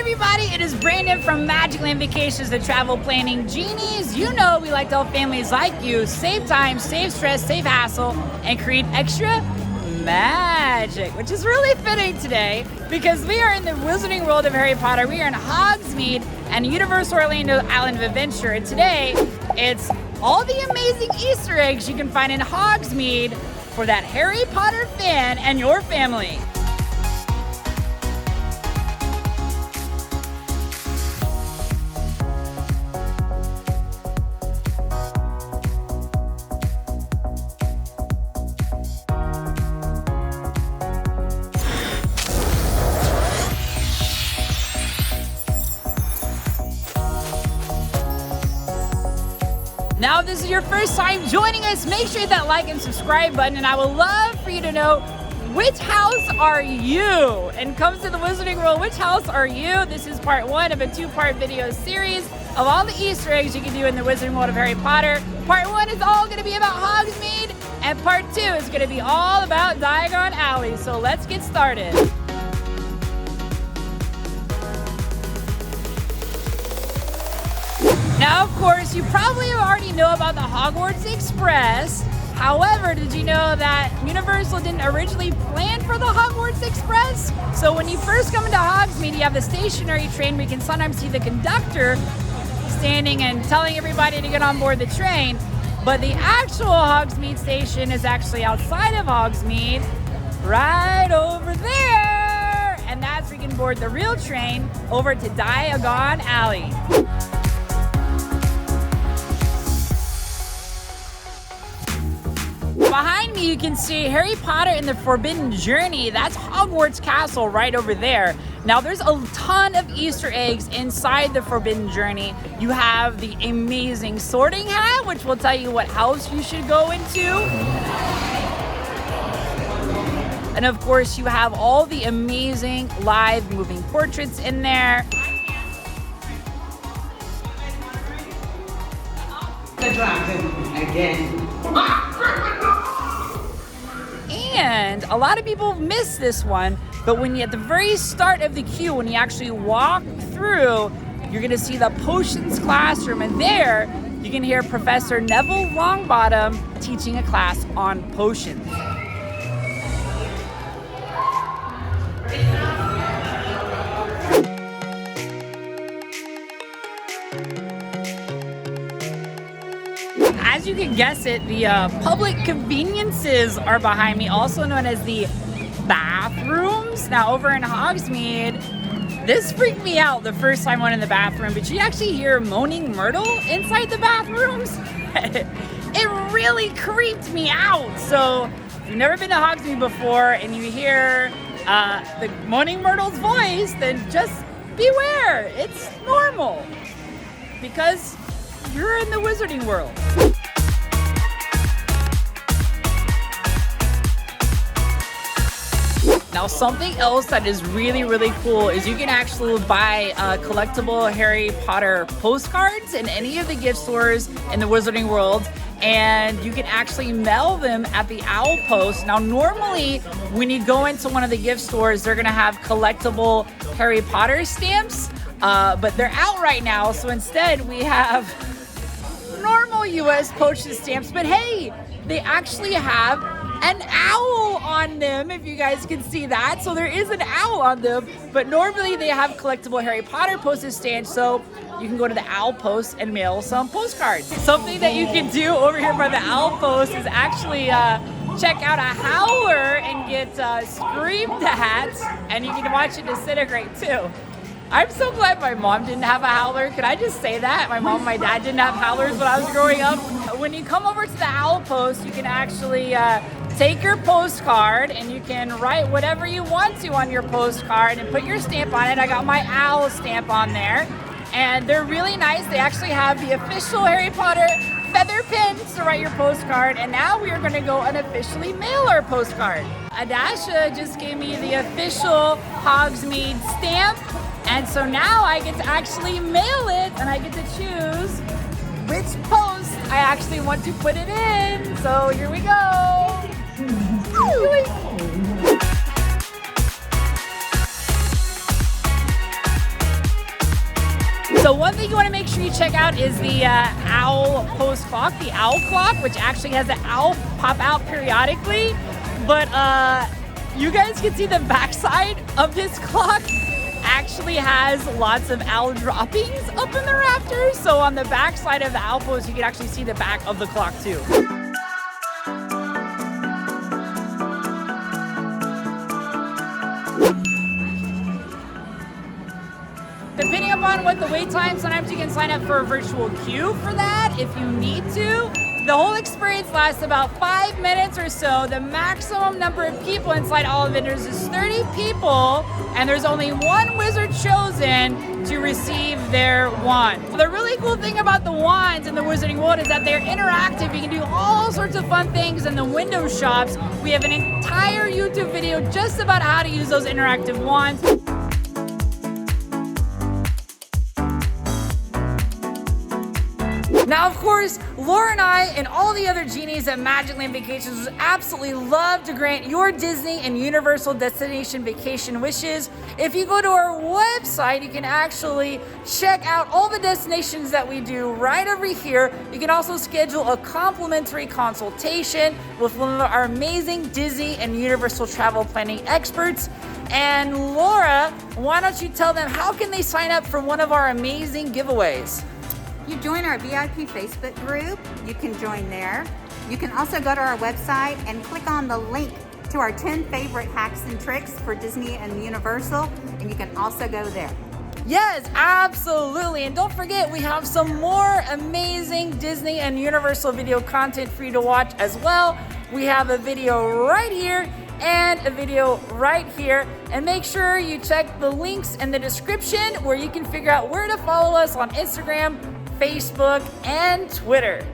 everybody, it is Brandon from Magicland Vacations, the travel planning genies. You know we like to help families like you save time, save stress, save hassle, and create extra magic, which is really fitting today because we are in the Wizarding World of Harry Potter. We are in Hogsmeade and Universal Orlando Island of Adventure, and today it's all the amazing Easter eggs you can find in Hogsmeade for that Harry Potter fan and your family. Now, if this is your first time joining us, make sure you hit that like and subscribe button, and I would love for you to know which house are you? And comes to the Wizarding World, which house are you? This is part one of a two-part video series of all the Easter eggs you can do in the Wizarding World of Harry Potter. Part one is all going to be about Hogsmeade, and part two is going to be all about Diagon Alley. So let's get started. Now, of course, you probably already know about the Hogwarts Express. However, did you know that Universal didn't originally plan for the Hogwarts Express? So when you first come into Hogsmeade, you have the stationary train where you can sometimes see the conductor standing and telling everybody to get on board the train. But the actual Hogsmeade station is actually outside of Hogsmeade, right over there. And that's where you can board the real train over to Diagon Alley. Behind me, you can see Harry Potter and the Forbidden Journey. That's Hogwarts Castle right over there. Now, there's a ton of Easter eggs inside the Forbidden Journey. You have the amazing sorting hat, which will tell you what house you should go into. And of course, you have all the amazing live moving portraits in there. The dragon again. And a lot of people miss this one, but when you at the very start of the queue, when you actually walk through, you're gonna see the potions classroom, and there you can hear Professor Neville Longbottom teaching a class on potions. As you can guess it, the public conveniences are behind me, also known as the bathrooms. Now, over in Hogsmeade, this freaked me out the first time I went in the bathroom, but you actually hear Moaning Myrtle inside the bathrooms. It really creeped me out. So if you've never been to Hogsmeade before and you hear the Moaning Myrtle's voice, then just beware. It's normal because you're in the Wizarding World. Now, something else that is really, really cool is you can actually buy collectible Harry Potter postcards in any of the gift stores in the Wizarding World, and you can actually mail them at the Owl Post. Now, normally when you go into one of the gift stores, they're gonna have collectible Harry Potter stamps, but they're out right now, so instead we have normal US postage stamps. But hey, they actually have an owl on them, if you guys can see that. So there is an owl on them, but normally they have collectible Harry Potter postage stamps, so you can go to the Owl Post and mail some postcards. Something that you can do over here by the Owl Post is actually check out a howler and get screamed at, and you can watch it disintegrate too. I'm so glad my mom didn't have a howler. Could I just say that? My mom and my dad didn't have howlers when I was growing up. When you come over to the Owl Post, you can actually take your postcard and you can write whatever you want to on your postcard and put your stamp on it. I got my owl stamp on there, and they're really nice. They actually have the official Harry Potter feather pens to write your postcard, and now we are going to go and officially mail our postcard. Adasha just gave me the official Hogsmeade stamp, and so now I get to actually mail it, and I get to choose which post I actually want to put it in. So here we go. So one thing you want to make sure you check out is the owl post clock, the owl clock, which actually has an owl pop out periodically. But you guys can see the backside of this clock actually has lots of owl droppings up in the rafters. So on the backside of the owl post, you can actually see the back of the clock too. Depending upon what the wait time, sometimes you can sign up for a virtual queue for that if you need to. The whole experience lasts about 5 minutes or so. The maximum number of people inside Ollivanders is 30 people, and there's only one wizard chosen to receive their wand. The really cool thing about the wands in the Wizarding World is that they're interactive. You can do all sorts of fun things in the window shops. We have an entire YouTube video just about how to use those interactive wands. Now, of course, Laura and I and all the other genies at Magic Land Vacations would absolutely love to grant your Disney and Universal destination vacation wishes. If you go to our website, you can actually check out all the destinations that we do right over here. You can also schedule a complimentary consultation with one of our amazing Disney and Universal travel planning experts. And Laura, why don't you tell them how can they sign up for one of our amazing giveaways? You join our VIP Facebook group, you can join there. You can also go to our website and click on the link to our 10 favorite hacks and tricks for Disney and Universal, and you can also go there. Yes, absolutely. And don't forget, we have some more amazing Disney and Universal video content for you to watch as well. We have a video right here and a video right here. And make sure you check the links in the description where you can figure out where to follow us on Instagram, Facebook, and Twitter.